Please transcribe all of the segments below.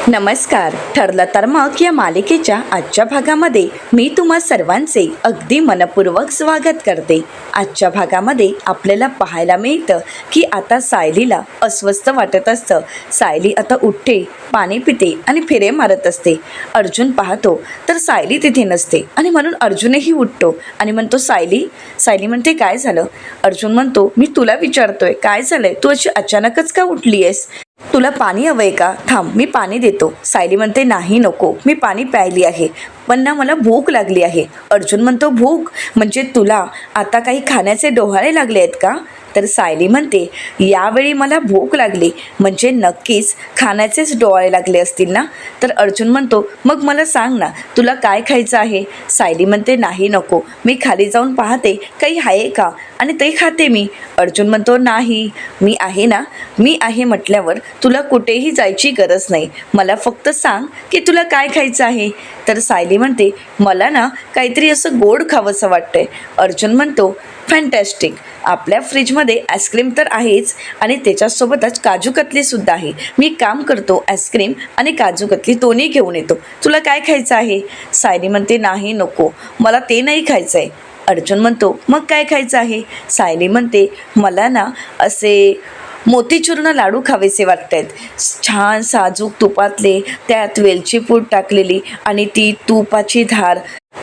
नमस्कार. ठरलं तर मग या मालिकेच्या आजच्या भागामध्ये मी तुम्हा सर्वांचे अगदी मनपूर्वक स्वागत करते. आजच्या भागामध्ये आपल्याला पाहायला मिळतं की आता सायलीला अस्वस्थ वाटत असतं. सायली आता उठते, पाणी पिते आणि फेरे मारत असते. अर्जुन पाहतो तर सायली तिथे नसते आणि म्हणून अर्जुनही उठतो आणि म्हणतो सायली. सायली म्हणते काय झालं? अर्जुन म्हणतो मी तुला विचारतोय काय झालंय, तू अशी अचानकच का उठली आहेस? तुला पाणी हवंय का? थांब मी पाणी देतो. सायली म्हणते नाही नको, मी पाणी प्यायली आहे, पण ना मला भूक लागली आहे. अर्जुन म्हणतो भूक म्हणजे तुला आता काही खाण्याचे डोहाळे लागले आहेत का? तर सायली म्हणते यावेळी मला भूक लागली म्हणजे नक्कीच खाण्याचेच डोहाळे लागले असतील ना. तर अर्जुन म्हणतो मग मला सांग ना तुला काय खायचं आहे? सायली म्हणते नाही नको, मी खाली जाऊन पाहते काही आहे का आणि ते खाते मी. अर्जुन म्हणतो नाही, मी आहे ना, मी आहे म्हटल्यावर तुला कुठेही जायची गरज नाही, मला फक्त सांग की तुला काय खायचं आहे. तर सायली म्हणते मला ना काहीतरी असं गोड खावंसं वाटतंय. अर्जुन म्हणतो फॅन्टॅस्टिक, आपल्या फ्रीजमध्ये आईस्क्रीम तर आहेच आणि त्याच्यासोबतच काजू कतलीसुद्धा आहे. मी काम करतो, आईस्क्रीम आणि काजू कतली दोन्ही घेऊन येतो, तुला काय खायचं आहे? सायली म्हणते नाही नको, मला ते नाही खायचं आहे. अर्जुन म्हणतो मग काय खायचं आहे? सायली म्हणते मला ना असे मोतीचूर्ण लाडू खावेसे वाटत आहेत, छान साजूक तुपातले, त्यात वेलची पूड टाकलेली आणि ती तुपाची धार,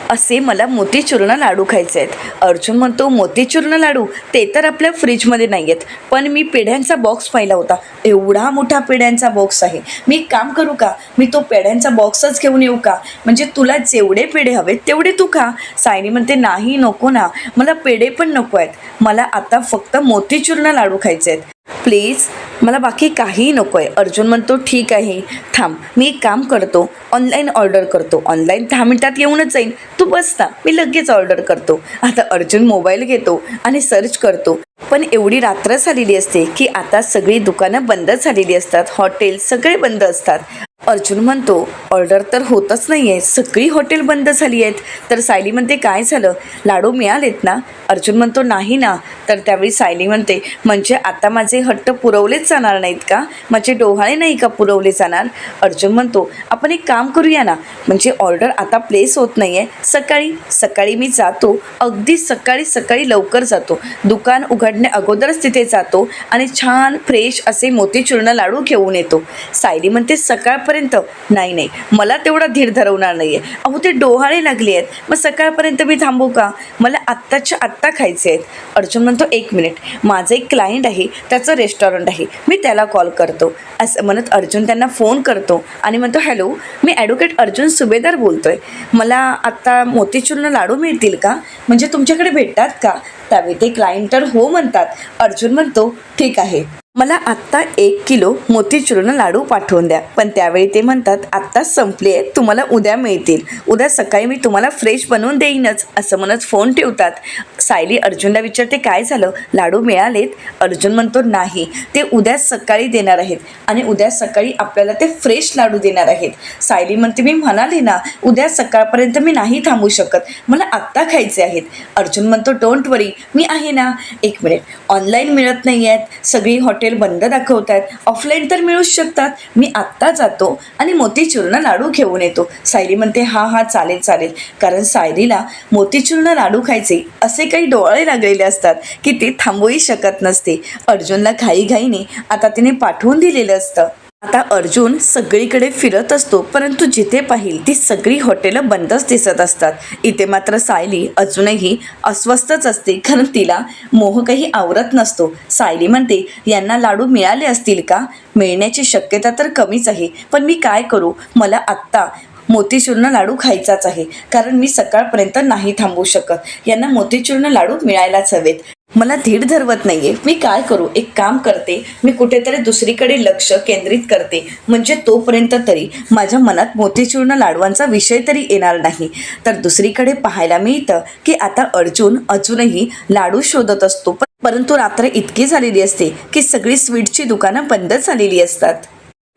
असे मला मोतीचूर्ण लाडू खायचे आहेत. अर्जुन म्हणतो मोतीचूर्ण लाडू ते तर आपल्या फ्रीजमध्ये नाही आहेत, पण मी पेढ्यांचा बॉक्स पाहिला होता, एवढा मोठा पेढ्यांचा बॉक्स आहे. मी एक काम करू का, मी तो पेढ्यांचा बॉक्सच घेऊन येऊ का? म्हणजे तुला जेवढे पेढे हवेत तेवढे तू खा. सायली म्हणते नाही नको ना, मला पेढे पण नको आहेत, मला आता फक्त मोतीचूर्ण लाडू खायचे आहेत, प्लीज मला बाकी काहीही नको आहे. अर्जुन म्हणतो ठीक आहे, थांब मी एक काम करतो, ऑनलाईन ऑर्डर करतो, ऑनलाईन 10 मिनिटात येऊनच जाईल, तू बस ना, मी लगेच ऑर्डर करतो. आता अर्जुन मोबाईल घेतो आणि सर्च करतो, पण एवढी रात्र झालेली असते की आता सगळी दुकानं बंद झालेली असतात, हॉटेल सगळे बंद असतात. अर्जुन म्हणतो ऑर्डर तर होतच नाही आहे, सगळी हॉटेल बंद झाली आहेत. तर सायली म्हणते काय झालं, लाडू मिळालेत ना? अर्जुन म्हणतो नाही ना. तर त्यावेळी सायली म्हणते म्हणजे आता माझे हट्ट पुरवलेच जाणार नाहीत का, माझे डोहाळे नाही का पुरवले जाणार? अर्जुन म्हणतो आपण एक काम करूया ना, म्हणजे ऑर्डर आता प्लेस होत नाही आहे, सकाळी सकाळी मी जातो, अगदी सकाळी सकाळी लवकर जातो, दुकान उघडण्या अगोदरच तिथे जातो आणि छान फ्रेश असे मोतीचूर्ण लाडू घेऊन येतो. सायली म्हणते सकाळपर्यंत नाही नाही, मला तेवढा धीर धरवणार नाही आहे, अहो ते डोहाळे लागले आहेत, मग सकाळपर्यंत मी थांबू का? मला आत्ताच्या आत्ता खायचे आहेत. अर्जुन म्हणतो एक मिनिट, माझं एक क्लायंट आहे, त्याचं रेस्टॉरंट आहे, मी त्याला कॉल करतो. असं म्हणत अर्जुन त्यांना फोन करतो आणि म्हणतो हॅलो, मी ॲडव्होकेट अर्जुन सुभेदार बोलतोय, मला आत्ता मोतीचूर्ण लाडू मिळतील का, म्हणजे तुमच्याकडे भेटतात का? त्यावेळी ते क्लायंट तर हो म्हणतात. अर्जुन म्हणतो ठीक आहे, मला आत्ता 1 किलो मोतीचूर्ण लाडू पाठवून द्या. पण त्यावेळी ते म्हणतात आत्ताच संपले आहेत, तुम्हाला उद्या मिळतील, उद्या सकाळी मी तुम्हाला फ्रेश बनवून देईनच, असं म्हणत फोन ठेवतात. सायली अर्जुनला विचारते काय झालं, लाडू मिळालेत? अर्जुन म्हणतो नाही, ते उद्या सकाळी देणार आहेत आणि उद्या सकाळी आपल्याला ते फ्रेश लाडू देणार आहेत. सायली म्हणते मी म्हणाले ना उद्या सकाळपर्यंत मी नाही थांबू शकत, मला आत्ता खायचे आहेत. अर्जुन म्हणतो डोंट वरी, मी आहे ना. एक मिनिट, ऑनलाईन मिळत नाही आहेत, सगळी हॉटेल बंद दाखवत आहेत, ऑफलाईन तर मिळूच शकतात, मी आत्ता जातो आणि मोतीचूर्ण लाडू घेऊन येतो. सायली म्हणते हा चालेल चालेल, कारण सायलीला मोतीचूर्ण लाडू खायचे असे काही डोळे लागलेले असतात की ते थांबवूही शकत नसते. अर्जुनला घाईघाईने आता तिने पाठवून दिलेलं असतं. आता अर्जुन सगळीकडे फिरत असतो, परंतु जिथे पाहिल ती सगळी हॉटेलं बंदच दिसत असतात. इथे मात्र सायली अजूनही अस्वस्थच असते, कारण तिला मोह काही आवरत नसतो. सायली म्हणते यांना लाडू मिळाले असतील का? मिळण्याची शक्यता तर कमीच आहे, पण मी काय करू, मला आत्ता मोतीचूर्ण लाडू खायचाच आहे, कारण मी सकाळपर्यंत नाही थांबू शकत, यांना मोतीचूर्ण लाडू मिळायलाच हवेत, मला धीर धरवत नाहीये, मी काय करू? एक काम करते, मी कुठेतरी दुसरीकडे लक्ष केंद्रित करते, म्हणजे तोपर्यंत तरी माझ्या मनात मोतीचूर्ण लाडवांचा विषय तरी येणार नाही. तर दुसरीकडे पाहायला मिळतं की आता अर्जुन अजूनही लाडू शोधत असतो, परंतु रात्र इतकी झालेली असते की सगळी स्वीटची दुकानं बंद झालेली असतात.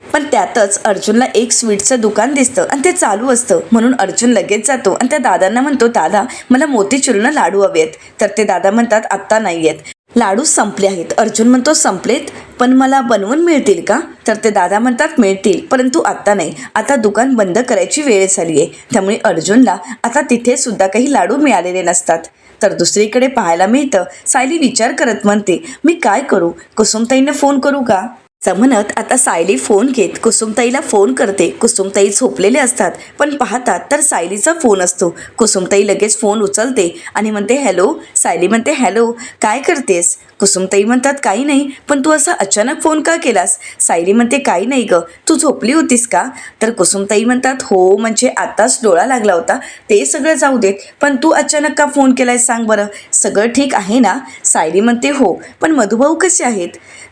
पण त्यातच अर्जुनला एक स्वीटचं दुकान दिसतं आणि ते चालू असतं, म्हणून अर्जुन लगेच जातो आणि त्या दादांना म्हणतो दादा मला मोतीचूर्ण लाडू हवे आहेत. तर ते दादा म्हणतात आत्ता नाही आहेत. लाडू संपले आहेत. अर्जुन म्हणतो संपलेत, पण मला बनवून मिळतील का? तर ते दादा म्हणतात मिळतील, परंतु आत्ता नाही, आता दुकान बंद करायची वेळ झाली आहे. त्यामुळे अर्जुनला आता तिथे सुद्धा काही लाडू मिळालेले नसतात. तर दुसरीकडे पाहायला मिळतं, सायली विचार करत म्हणते मी काय करू, कुसुमताईंना फोन करू का? असं म्हणत आता सायली फोन घेत कुसुमताईला फोन करते. कुसुमताई झोपलेले असतात, पण पाहतात तर सायलीचा फोन असतो. कुसुमताई लगेच फोन उचलते आणि म्हणते हॅलो. सायली म्हणते हॅलो, काय करतेस? कुसुमताई म्हणतात काही नाही, पण तू असा अचानक फोन का केलास? सायली म्हणते काही नाही ग, तू झोपली होतीस का? तर कुसुमताई म्हणतात हो, म्हणजे आताच डोळा लागला होता, ते सगळं जाऊ देत, पण तू अचानक का फोन केलाय सांग बरं, सगळं ठीक आहे ना? सायली म्हणते हो, पण मधुभाऊ कसे आहेत?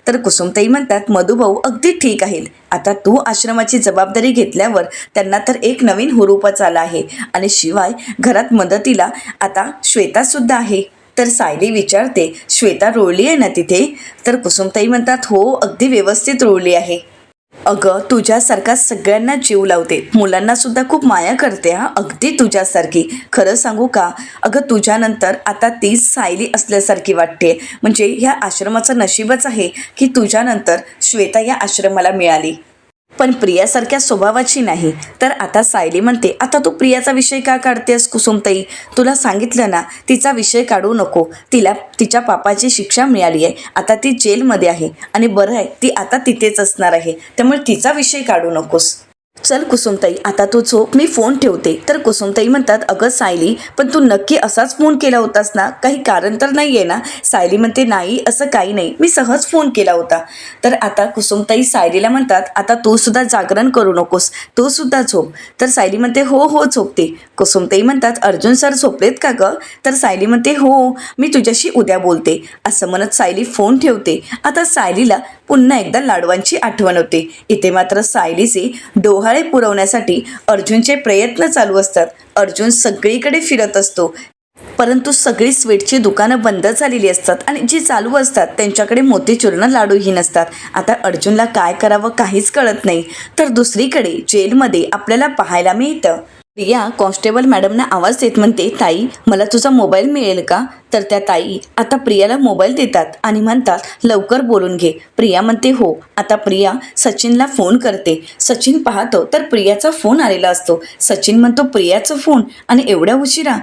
तर कुसुमताई म्हणतात मधुभाऊ अगदी ठीक आहेत. आता तू आश्रमाची जबाबदारी घेतल्यावर त्यांना तर एक नवीन हुरूपच आला आहे, आणि शिवाय घरात मदतीला आता श्वेतासुद्धा आहे. तर सायली विचारते श्वेता रोळली आहे ना तिथे? तर कुसुमताई म्हणतात हो, अगदी व्यवस्थित रोळली आहे. अगं तुझ्यासारखा सगळ्यांना जीव लावते, मुलांना सुद्धा खूप माया करते हा, अगदी तुझ्यासारखी. खरं सांगू का, अगं तुझ्यानंतर आता तीच सायली असल्यासारखी वाटते. म्हणजे ह्या आश्रमाचं नशीबच आहे की तुझ्यानंतर श्वेता या आश्रमाला मिळाली, पण प्रियासारख्या स्वभावाची नाही. तर आता सायली म्हणते आता तू प्रियाचा विषय का काढतेस कुसुमताई? तुला सांगितलं ना, तिचा विषय काढू नको. तिला तिच्या पापाची शिक्षा मिळाली आहे, आता ती जेलमध्ये आहे, आणि बरं आहे ती आता तिथेच असणार आहे, त्यामुळे तिचा विषय काढू नकोस. चल कुसुमताई आता तू झोप, मी फोन ठेवते. तर कुसुमताई म्हणतात अगं सायली, पण तू नक्की असाच फोन केला होतास ना, काही कारण तर नाही आहे ना? सायली म्हणते नाही, असं काही नाही, मी सहज फोन केला होता. तर आता कुसुमताई सायलीला म्हणतात आता तू सुद्धा जागरण करू नकोस, तू सुद्धा झोप. तर सायली म्हणते हो हो झोपते. कुसुमताई म्हणतात अर्जुन सर झोपलेत का गं? तर सायली म्हणते हो, मी तुझ्याशी उद्या बोलते. असं म्हणत सायली फोन ठेवते. आता सायलीला पुन्हा एकदा लाडवांची आठवण होते. इथे मात्र सायलीचे डोहाळे पुरवण्यासाठी अर्जुनचे प्रयत्न चालू असतात. अर्जुन सगळीकडे फिरत असतो, परंतु सगळी स्वीटची दुकानं बंद झालेली असतात, आणि जी चालू असतात त्यांच्याकडे मोतीचूरनं लाडूही नसतात. आता अर्जुनला काय करावं काहीच कळत नाही. तर दुसरीकडे जेलमध्ये आपल्याला पाहायला मिळतं, प्रिया कॉन्स्टेबल मॅडमना आवाज देत म्हणते ताई, मला तुझा मोबाईल मिळेल का? तर त्या ताई आता प्रियाला मोबाईल देतात आणि म्हणतात लवकर बोलून घे. प्रिया म्हणते हो. आता प्रिया सचिनला फोन करते. सचिन पाहतो तर प्रियाचा फोन आलेला असतो. सचिन म्हणतो प्रियाचा फोन आणि एवढ्या उशिरा?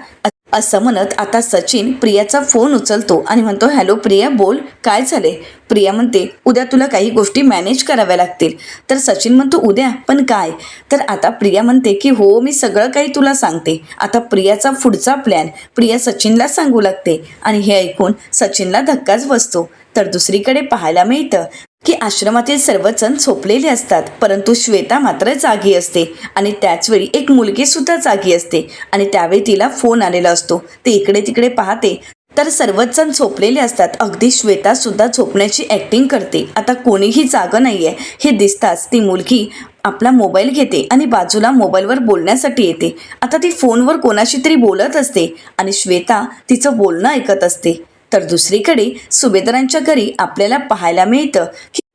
असं म्हणत आता सचिन प्रियाचा फोन उचलतो आणि म्हणतो हॅलो प्रिया बोल, काय झाले? प्रिया म्हणते उद्या तुला काही गोष्टी मॅनेज कराव्या लागतील. तर सचिन म्हणतो उद्या, पण काय? तर आता प्रिया म्हणते की हो, मी सगळं काही तुला सांगते. आता प्रियाचा पुढचा प्लॅन प्रिया सचिनला सांगू लागते, आणि हे ऐकून सचिनला धक्काच बसतो. तर दुसरीकडे पाहायला मिळतं की आश्रमातील सर्वजण झोपलेले असतात, परंतु श्वेता मात्र जागी असते, आणि त्याचवेळी एक मुलगी सुद्धा जागी असते, आणि त्यावेळी तिला फोन आलेला असतो. ते इकडे तिकडे पाहते तर सर्वच जण झोपलेले असतात, अगदी श्वेता सुद्धा झोपण्याची ॲक्टिंग करते. आता कोणीही जागं नाही आहे हे दिसताच ती मुलगी आपला मोबाईल घेते आणि बाजूला मोबाईलवर बोलण्यासाठी येते. आता ती फोनवर कोणाशी तरी बोलत असते आणि श्वेता तिचं बोलणं ऐकत असते. तर दुसरीकडे सुभेदारांच्या घरी आपल्याला पाहायला मिळतं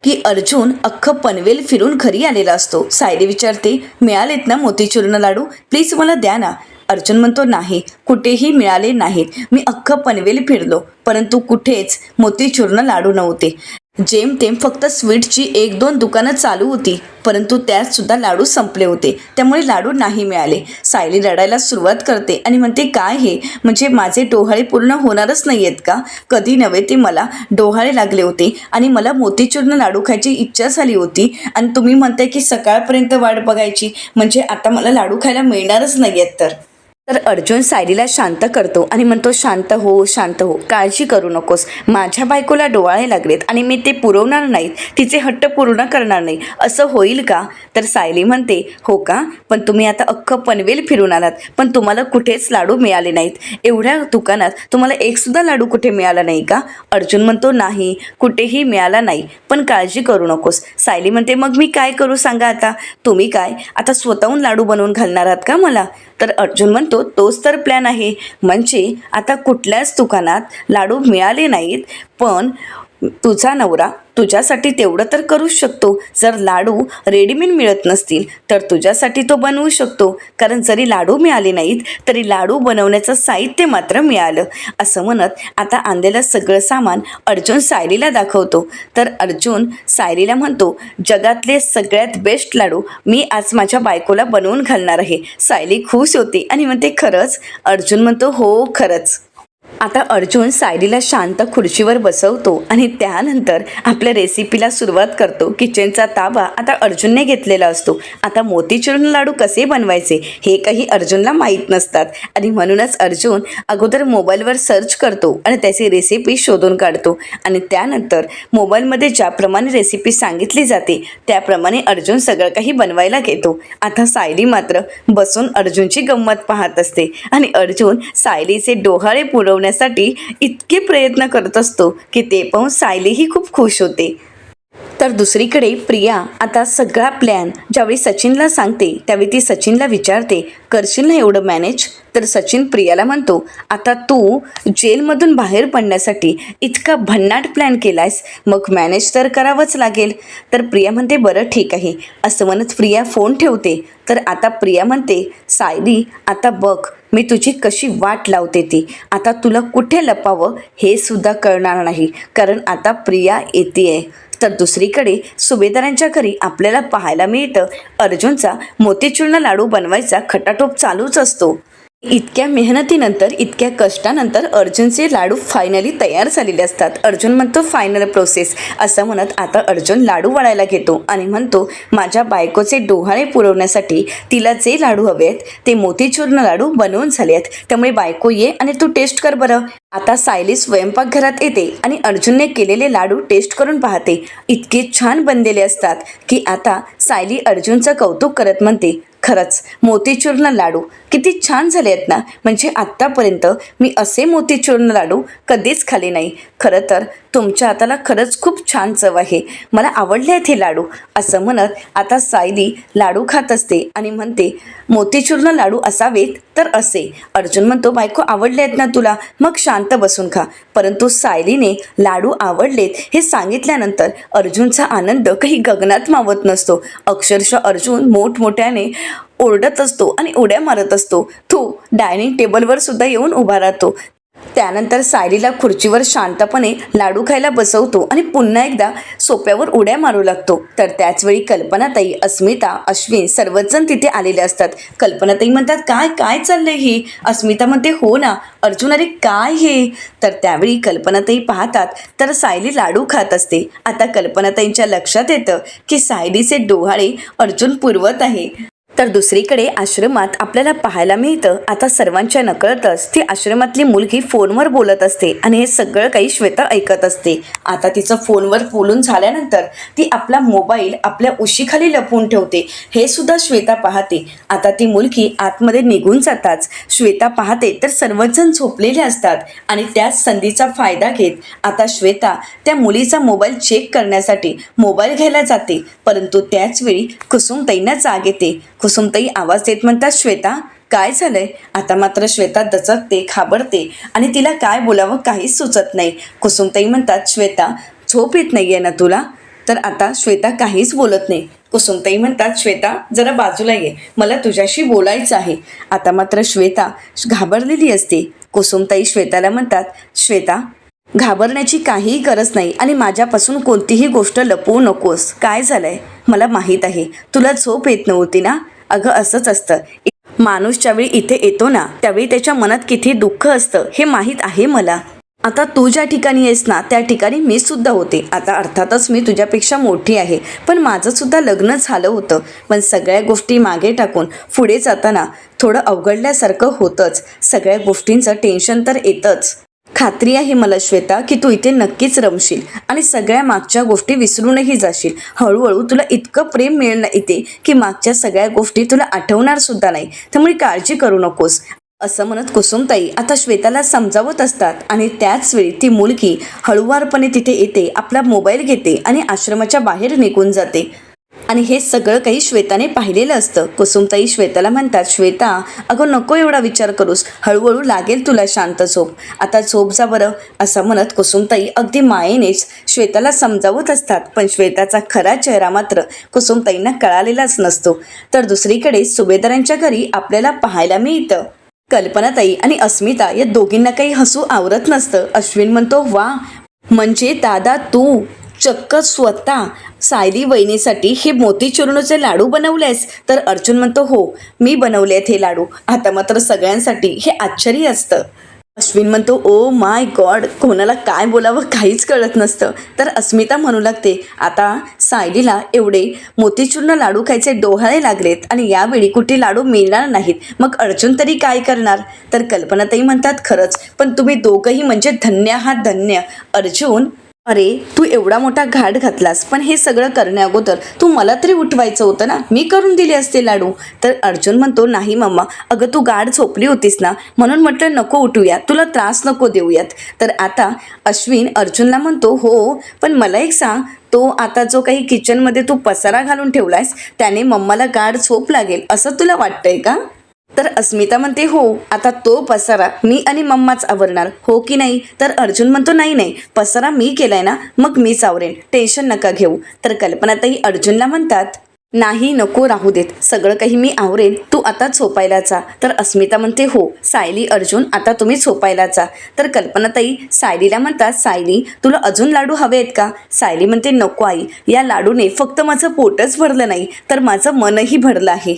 की अर्जुन अख्खं पनवेल फिरून घरी आलेला असतो. सायली विचारते मिळालेत ना मोतीचूरनं लाडू, प्लीज मला द्या ना. अर्जुन म्हणतो नाही, कुठेही मिळाले नाहीत, मी अख्खं पनवेल फिरलो, परंतु कुठेच मोतीचूरनं लाडू नव्हते. जेमतेम फक्त स्वीटची 1-2 दुकानं चालू होती, परंतु त्यात सुद्धा लाडू संपले होते, त्यामुळे लाडू नाही मिळाले. सायली रडायला सुरुवात करते आणि म्हणते काय हे, म्हणजे माझे डोहाळे पूर्ण होणारच नाही आहेत का? कधी नव्हे ते मला डोहाळे लागले होते आणि मला मोतीचूरनं लाडू खायची इच्छा झाली होती, आणि तुम्ही म्हणताय की सकाळपर्यंत वाट बघायची, म्हणजे आता मला लाडू खायला मिळणारच नाही आहेत. तर अर्जुन सायलीला शांत करतो आणि म्हणतो शांत हो, शांत हो, काळजी करू नकोस. माझ्या बायकोला डोहाळे लागलेत आणि मी ते पुरवणार नाहीत, तिचे हट्ट पूर्ण करणार नाही, असं होईल का? तर सायली म्हणते हो का, पण तुम्ही आता अख्खं पनवेल फिरून आलात, पण तुम्हाला कुठेच लाडू मिळाले नाहीत. एवढ्या दुकानात तुम्हाला एकसुद्धा लाडू कुठे मिळाला नाही का? अर्जुन म्हणतो नाही, कुठेही मिळाला नाही, पण काळजी करू नकोस. सायली म्हणते मग मी काय करू सांगा आता? तुम्ही काय आता स्वतःहून लाडू बनवून घालणार आहात का मला? तर अर्जुन म्हणतो तोच तर प्लॅन आहे, म्हणजे आता कुठल्याच दुकानात लाडू मिळाले नाहीत, पण तुझा नवरा तुझ्यासाठी तेवढं तर करूच शकतो. जर लाडू रेडीमेड मिळत नसतील तर तुझ्यासाठी तो बनवू शकतो. कारण जरी लाडू मिळाले नाहीत तरी लाडू बनवण्याचं साहित्य मात्र मिळालं. असं म्हणत आता आणलेलं सगळं सामान अर्जुन सायलीला दाखवतो. तर अर्जुन सायलीला म्हणतो, जगातले सगळ्यात बेस्ट लाडू मी आज माझ्या बायकोला बनवून घालणार आहे. सायली खुश होते आणि म्हणते, खरंच? अर्जुन म्हणतो, हो खरंच. आता अर्जुन सायलीला शांत खुर्चीवर बसवतो आणि त्यानंतर आपल्या रेसिपीला सुरुवात करतो. किचनचा ताबा आता अर्जुनने घेतलेला असतो. आता मोतीचूर लाडू कसे बनवायचे हे काही अर्जुनला माहीत नसतात आणि म्हणूनच अर्जुन अगोदर मोबाईलवर सर्च करतो आणि त्याची रेसिपी शोधून काढतो आणि त्यानंतर मोबाईलमध्ये ज्याप्रमाणे रेसिपी सांगितली जाते त्याप्रमाणे अर्जुन सगळं काही बनवायला घेतो. आता सायली मात्र बसून अर्जुनची गंमत पाहत असते आणि अर्जुन सायलीचे डोहाळे पुरवण्यासाठी इतके प्रयत्न करत असतो की ते पाहून सायलीही खूप खुश होते. तर दुसरीकडे प्रिया आता सगळा प्लॅन ज्यावेळी सचिनला सांगते त्यावेळी ती सचिनला विचारते, करशील ना एवढं मॅनेज? तर सचिन प्रियाला म्हणतो, आता तू जेलमधून बाहेर पडण्यासाठी इतका भन्नाट प्लॅन केलायस, मग मॅनेज तर करावंच लागेल. तर प्रिया म्हणते, बरं ठीक आहे. असं म्हणत प्रिया फोन ठेवते. तर आता प्रिया म्हणते, सायली आता बघ मी तुझी कशी वाट लावते ती. आता तुला कुठे लपावं हे सुद्धा कळणार नाही, कारण आता प्रिया येते. तर दुसरीकडे सुभेदारांच्या घरी आपल्याला पाहायला मिळतं अर्जुनचा मोतीचूरला लाडू बनवायचा खटाटोप चालूच असतो. इतक्या मेहनतीनंतर इतक्या कष्टानंतर अर्जुनचे लाडू फायनली तयार झालेले असतात. अर्जुन म्हणतो, फायनल प्रोसेस. असं म्हणत आता अर्जुन लाडू वळायला घेतो आणि म्हणतो, माझ्या बायकोचे डोहाळे पुरवण्यासाठी तिला जे लाडू हवे आहेत ते मोतीचूरनं लाडू बनवून झाले आहेत, त्यामुळे बायको ये आणि तू टेस्ट कर बरं. आता सायली स्वयंपाकघरात येते आणि अर्जुनने केलेले लाडू टेस्ट करून पाहते. इतके छान बनलेले असतात की आता सायली अर्जुनचं कौतुक करत म्हणते, खरंच मोतीचूरनं लाडू किती छान झाले आहेत ना. म्हणजे आत्तापर्यंत मी असे मोतीचूरनं लाडू कधीच खाल्ले नाही. खरं तर तुमच्या हाताला खरंच खूप छान चव आहे, मला आवडले आहेत हे लाडू. असं म्हणत आता सायली लाडू खात असते आणि म्हणते, मोतीचूरनं लाडू असावेत तर असे. अर्जुन म्हणतो, बायको आवडले आहेत ना तुला, मग शांत बसून खा. परंतु सायलीने लाडू आवडलेत हे सांगितल्यानंतर अर्जुनचा आनंद काही गगनात मावत नसतो. अक्षरशः अर्जुन मोठमोठ्याने ओरडत असतो आणि उड्या मारत असतो. तो डायनिंग टेबलवर सुद्धा येऊन उभा राहतो. त्यानंतर सायलीला खुर्चीवर शांतपणे लाडू खायला बसवतो आणि पुन्हा एकदा सोप्यावर उड्या मारू लागतो. तर त्याचवेळी कल्पनाताई, अस्मिता, अश्विन सर्वजण तिथे आलेले असतात. कल्पनाताई म्हणतात, काय काय चाललंय ही? अस्मिता म्हणते, हो ना अर्जुन, अरे काय हे? तर त्यावेळी कल्पनाताई पाहतात तर सायली लाडू खात असते. आता कल्पनाताईंच्या लक्षात येतं की सायलीचे डोहाळे अर्जुन पुरवत आहे. तर दुसरीकडे आश्रमात आपल्याला पाहायला मिळतं आता सर्वांच्या नकळतच ती आश्रमातली मुलगी फोनवर बोलत असते आणि हे सगळं काही श्वेता ऐकत असते. आता तिचं फोनवर बोलून झाल्यानंतर ती आपला मोबाईल आपल्या उशीखाली लपवून ठेवते. हे सुद्धा श्वेता पाहते. आता ती मुलगी आतमध्ये निघून जाताच श्वेता पाहते तर सर्वजण झोपलेले असतात आणि त्याच संधीचा फायदा घेत आता श्वेता त्या मुलीचा मोबाईल चेक करण्यासाठी मोबाईल घ्यायला जाते. परंतु त्याचवेळी कुसुमताईंना जाग येते. कुसुमताई आवाज देत म्हणतात, श्वेता काय झालंय? आता मात्र श्वेता दचकते, घाबरते आणि तिला काय बोलावं काहीच सुचत नाही. कुसुमताई म्हणतात, श्वेता झोप येत नाहीये ना तुला? तर आता श्वेता काहीच बोलत नाही. कुसुमताई म्हणतात, श्वेता जरा बाजूला ये, मला तुझ्याशी बोलायचं आहे. आता मात्र श्वेता घाबरलेली असते. कुसुमताई श्वेताला म्हणतात, श्वेता घाबरण्याची काहीही गरज नाही आणि माझ्यापासून कोणतीही गोष्ट लपवू नकोस. काय झालंय मला माहीत आहे, तुला झोप येत नव्हती ना? अगं असंच असतं, माणूस ज्यावेळी इथे येतो ना त्यावेळी त्याच्या मनात किती दुःख असतं हे माहीत आहे मला. आता तू ज्या ठिकाणी आहेस ना त्या ठिकाणी मी सुद्धा होते. आता अर्थातच मी तुझ्यापेक्षा मोठी आहे, पण माझं सुद्धा लग्न झालं होतं. पण सगळ्या गोष्टी मागे टाकून पुढे जाताना थोडं अवघडल्यासारखं होतंच. सगळ्या गोष्टींचं टेन्शन तर येतंच. खात्री आहे मला श्वेता की तू इथे नक्कीच रमशील आणि सगळ्या मागच्या गोष्टी विसरूनही जाशील. हळूहळू तुला इतकं प्रेम मिळेल ना इथे की मागच्या सगळ्या गोष्टी तुला आठवणार सुद्धा नाही, त्यामुळे काळजी करू नकोस. असं म्हणत कुसुमताई आता श्वेताला समजावत असतात आणि त्याच वेळी ती मुलगी हळुवारपणे तिथे येते, आपला मोबाईल घेते आणि आश्रमाच्या बाहेर निघून जाते. आणि हे सगळं काही श्वेताने पाहिलेलं असतं. कुसुमताई श्वेताला म्हणतात, श्वेता अगं नको एवढा विचार करूस, हळूहळू लागेल तुला शांत झोप, आता झोप जा बरं, असं म्हणत कुसुमताई अगदी मायेनेच श्वेताला समजावत असतात. पण श्वेताचा खरा चेहरा मात्र कुसुमताईंना कळालेलाच नसतो. तर दुसरीकडे सुभेदारांच्या घरी आपल्याला पाहायला मिळतं कल्पनाताई आणि अस्मिता या दोघींना काही हसू आवरत नसतं. अश्विन म्हणतो, वा म्हणजे दादा तू चक्क स्वतः सायली वहिनीसाठी हे मोतीचूरचे लाडू बनवलेस? तर अर्जुन म्हणतो, हो मी बनवले आहेत हे लाडू. आता मात्र सगळ्यांसाठी हे आश्चर्य असतं. अश्विन म्हणतो, ओ माय गॉड, कोणाला काय बोलावं काहीच कळत नसतं. तर अस्मिता म्हणू लागते, आता सायलीला एवढे मोतीचूर्ण लाडू खायचे डोहाळे लागलेत आणि यावेळी कुठे लाडू मिळणार नाहीत, मग अर्जुन तरी काय करणार? तर कल्पनाताई म्हणतात, खरंच पण तुम्ही दोघंही म्हणजे धन्य आहात धन्य. अर्जुन, अरे तू एवढा मोठा घाट घातलास, पण हे सगळं करण्या अगोदर तू मला तरी उठवायचं होतं ना, मी करून दिले असते लाडू. तर अर्जुन म्हणतो, नाही मम्मा, अगं तू गाढ झोपली होतीस ना, म्हणून म्हटलं नको उठूयात, तुला त्रास नको देऊयात. तर आता अश्विन अर्जुनला म्हणतो, हो पण मला एक सांग, तो आता जो काही किचनमध्ये तू पसारा घालून ठेवलायस त्याने मम्माला गाढ झोप लागेल असं तुला वाटतंय का? तर अस्मिता म्हणते, हो आता तो पसारा मी आणि मम्माच आवरणार, हो की नाही? तर अर्जुन म्हणतो, नाही नाही, पसारा मी केलाय ना, मग मीच आवरेन, टेन्शन नका घेऊ. तर कल्पनाताई अर्जुनला म्हणतात, नाही नको राहू देत, सगळं काही मी आवरेन, तू आता झोपायला जा. तर अस्मिता म्हणते, हो सायली अर्जुन आता तुम्ही झोपायला जा. तर कल्पनाताई सायलीला म्हणतात, सायली तुला अजून लाडू हवे आहेत का? सायली म्हणते, नको आई, या लाडूने फक्त माझं पोटच भरलं नाही तर माझं मनही भरलं आहे.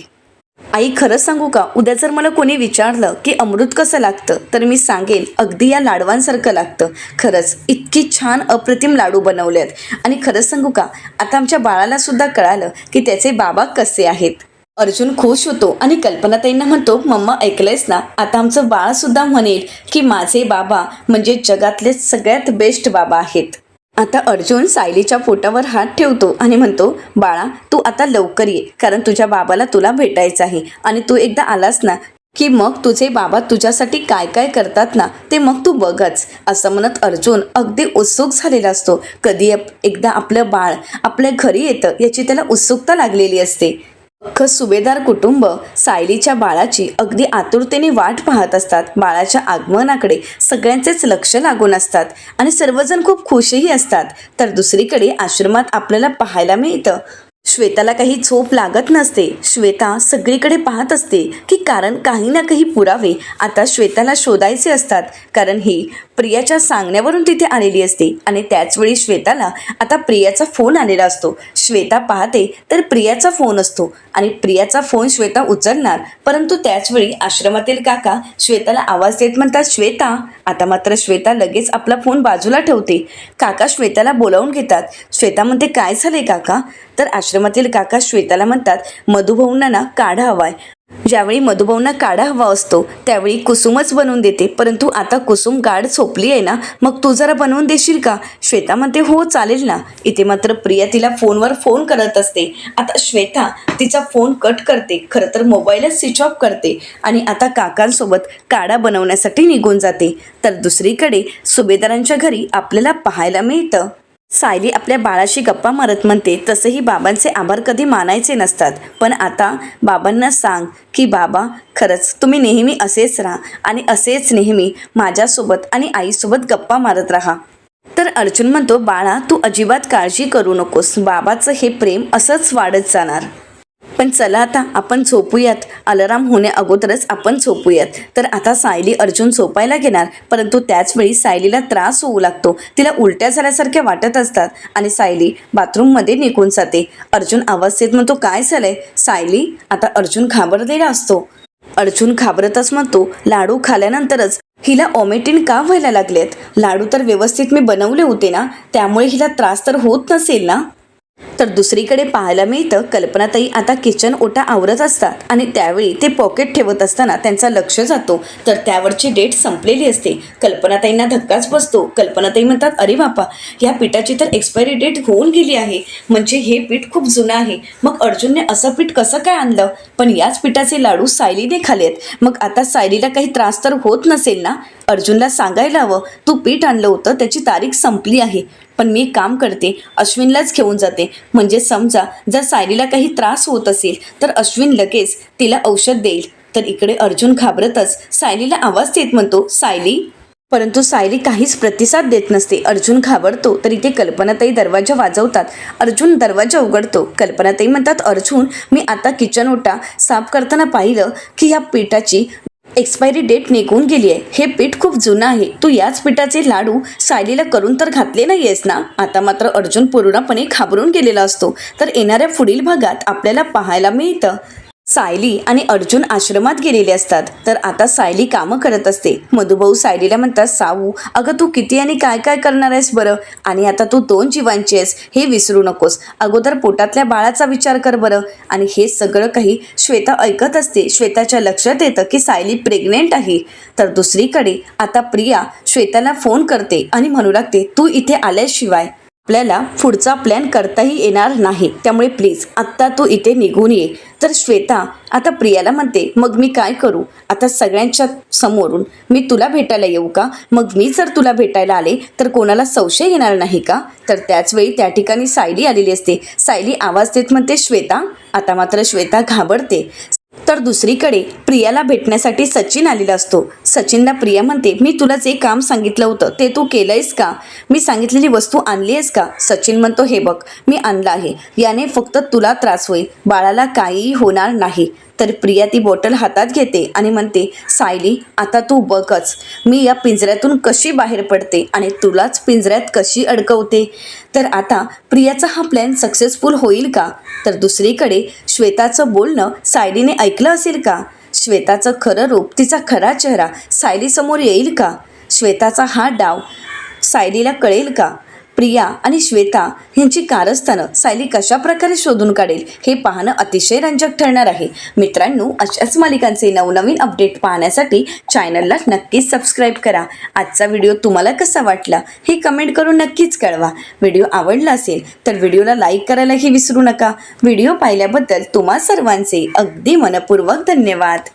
आई खरंच सांगू का, उद्या जर मला कोणी विचारलं की अमृत कसं लागतं तर मी सांगेन अगदी या लाडवांसारखं लागतं. खरंच इतकी छान अप्रतिम लाडू बनवले आहेत. आणि खरंच सांगू का, आता आमच्या बाळाला सुद्धा कळालं की त्याचे बाबा कसे आहेत. अर्जुन खुश होतो आणि कल्पनाताईंना म्हणतो, मम्मा ऐकलंयस ना, आता आमचं बाळ सुद्धा म्हणेल की माझे बाबा म्हणजे जगातले सगळ्यात बेस्ट बाबा आहेत. आता अर्जुन सायलीच्या पोटावर हात ठेवतो आणि म्हणतो, बाळा तू आता लवकर ये, कारण तुझ्या बाबाला तुला भेटायचं आहे आणि तू एकदा आलास ना की मग तुझे बाबा तुझ्यासाठी काय काय करतात ना ते मग तू बघच. असं म्हणत अर्जुन अगदी उत्सुक झालेला असतो. कधी एकदा आपलं बाळ आपल्या घरी येतं याची त्याला उत्सुकता लागलेली असते. अख्खं सुभेदार कुटुंब सायलीच्या बाळाची अगदी आतुरतेने वाट पाहत असतात. बाळाच्या आगमनाकडे सगळ्यांचेच लक्ष लागून असतात आणि सर्वजण खूप खुशही असतात. तर दुसरीकडे आश्रमात आपल्याला पाहायला मिळतं, श्वेताला काही झोप लागत नसते. श्वेता सगळीकडे पाहत असते की कारण काही ना काही पुरावे आता श्वेताला शोधायचे असतात, कारण ही प्रियाच्या सांगण्यावरून तिथे आलेली असते. आणि त्याचवेळी श्वेताला आता प्रियाचा फोन आलेला असतो. श्वेता पाहते तर प्रियाचा फोन असतो आणि प्रियाचा फोन श्वेता उचलणार, परंतु त्याचवेळी आश्रमातील काका श्वेताला आवाज देत म्हणतात, श्वेता. आता मात्र श्वेता लगेच आपला फोन बाजूला ठेवते. काका श्वेताला बोलावून घेतात. श्वेता म्हणते, काय झाले काका? तर आश्रमातील काका श्वेताला म्हणतात, मधुभाऊंना ना काढा हवाय. ज्यावेळी मधुभाऊंना काढा हवा असतो त्यावेळी कुसुमच बनवून देते, परंतु आता कुसुम गाढ झोपली आहे ना, मग तू जरा बनवून देशील का? श्वेता म्हणते, हो चालेल ना. इथे मात्र प्रिया तिला फोनवर फोन करत असते. आता श्वेता तिचा फोन कट करते, खरं तर मोबाईलच स्विच ऑफ करते आणि आता काकांसोबत काढा बनवण्यासाठी निघून जाते. तर दुसरीकडे सुभेदारांच्या घरी आपल्याला पाहायला मिळतं, सायली आपल्या बाळाशी गप्पा मारत म्हणते, तसेही बाबांचे आभार कधी मानायचे नसतात, पण आता बाबांना सांग की बाबा खरंच तुम्ही नेहमी असेच राहा आणि असेच नेहमी माझ्यासोबत आणि आईसोबत गप्पा मारत राहा. तर अर्जुन म्हणतो, बाळा तू अजिबात काळजी करू नकोस, बाबाचं हे प्रेम असंच वाढत जाणार. पण चला आता आपण झोपूयात, अलाराम होण्या अगोदरच आपण झोपूयात. तर आता सायली अर्जुन झोपायला घेणार, परंतु त्याचवेळी सायलीला त्रास होऊ लागतो. तिला उलट्या झाल्यासारख्या वाटत असतात आणि सायली बाथरूममध्ये निघून जाते. अर्जुन आवाज देत म्हणतो, काय झालंय सायली? आता अर्जुन घाबरलेला असतो. अर्जुन घाबरतच म्हणतो, लाडू खाल्यानंतरच हिला ऑमेटिन का व्हायला लागलेत? लाडू तर व्यवस्थित मी बनवले होते ना, त्यामुळे हिला त्रास तर होत नसेल ना? तर दुसरीकडे पाहायला मिळतं, कल्पनाताई आता किचन ओटा आवरत असतात आणि त्यावेळी ते पॉकेट ठेवत असताना त्यांचा लक्ष जातो तर त्यावरची डेट संपलेली असते. कल्पनाताईंना धक्काच बसतो. कल्पनाताई म्हणतात, अरे बापा, ह्या पिठाची तर एक्सपायरी डेट होऊन गेली आहे, म्हणजे हे पीठ खूप जुनं आहे. मग अर्जुनने असं पीठ कसं काय आणलं? पण याच पिठाचे लाडू सायलीने खाल्लेत, मग आता सायलीला काही त्रास तर होत नसेल ना? अर्जुनला सांगायला हवं, तू पीठ आणलं होतं त्याची तारीख संपली आहे. पण मी काम करते, अश्विनलाच घेऊन जाते. म्हणजे समजा जर सायलीला काही त्रास होत असेल तर अश्विन लगेच तिला औषध देईल. तर इकडे अर्जुन घाबरतच सायलीला आवाज देत म्हणतो, सायली. परंतु सायली काहीच प्रतिसाद देत नसते. अर्जुन घाबरतो तर इथे कल्पनाताई दरवाजा वाजवतात. अर्जुन दरवाजा उघडतो. कल्पनाताई म्हणतात, अर्जुन, मी आता किचन ओटा साफ करताना पाहिलं की या पिठाची एक्सपायरी डेट निघून गेली आहे. हे पीठ खूप जुनं आहे. तू याच पिठाचे लाडू सायलीला करून तर घातले नाही आहेस ना? आता मात्र अर्जुन पूर्णपणे घाबरून गेलेला असतो. तर येणाऱ्या पुढील भागात आपल्याला पाहायला मिळतं सायली आणि अर्जुन आश्रमात गेलेले असतात. तर आता सायली कामं करत असते. मधुभाऊ सायलीला म्हणतात, सावू, अगं तू किती आणि काय काय करणार आहेस बरं? आणि आता तू 2 जीवांची आहेस हे विसरू नकोस. अगोदर पोटातल्या बाळाचा विचार कर बरं. आणि हे सगळं काही श्वेता ऐकत असते. श्वेताच्या लक्षात येतं की सायली प्रेग्नेंट आहे. तर दुसरीकडे आता प्रिया श्वेताला फोन करते आणि म्हणू लागते, तू इथे आल्याशिवाय आपल्याला पुढचा प्लॅन करताही येणार नाही. त्यामुळे प्लीज आत्ता तू इथे निघून ये. तर श्वेता आता प्रियाला म्हणते, मग मी काय करू? आता सगळ्यांच्या समोरून मी तुला भेटायला येऊ का? मग मी जर तुला भेटायला आले तर कोणाला संशय येणार नाही का? तर त्याचवेळी त्या ठिकाणी सायली आलेली असते. सायली आवाज देत म्हणते, श्वेता. आता मात्र श्वेता घाबरते. तर दुसरीकडे प्रियाला भेटण्यासाठी सचिन आलेला असतो. सचिनला प्रिया म्हणते, मी तुला जे काम सांगितलं होतं ते तू केलंयस का? मी सांगितलेली वस्तू आणली आहेस का? सचिन म्हणतो, हे बघ, मी आणलं आहे. याने फक्त तुला त्रास होईल, बाळाला काहीही होणार नाही. तर प्रिया ती बॉटल हातात घेते आणि म्हणते, सायली, आता तू बघच मी या पिंजऱ्यातून कशी बाहेर पडते आणि तुलाच पिंजऱ्यात कशी अडकवते. तर आता प्रियाचा हा प्लॅन सक्सेसफुल होईल का? तर दुसरीकडे श्वेताचं बोलणं सायलीने ऐकलं असेल का? श्वेताचं खरं रूप, तिचा खरा चेहरा सायलीसमोर येईल का? श्वेताचा हा डाव सायलीला कळेल का? प्रिया आणि श्वेता यांची कारस्थानं सायली कशा प्रकारे शोधून काढेल हे पाहणं अतिशय रंजक ठरणार आहे. मित्रांनो, अशाच मालिकांचे नवनवीन अपडेट पाहण्यासाठी चॅनलला नक्कीच सबस्क्राईब करा. आजचा व्हिडिओ तुम्हाला कसा वाटला हे कमेंट करून नक्कीच कळवा. व्हिडिओ आवडला असेल तर व्हिडिओला लाईक करायलाही विसरू नका. व्हिडिओ पाहिल्याबद्दल तुम्हा सर्वांचे अगदी मनपूर्वक धन्यवाद.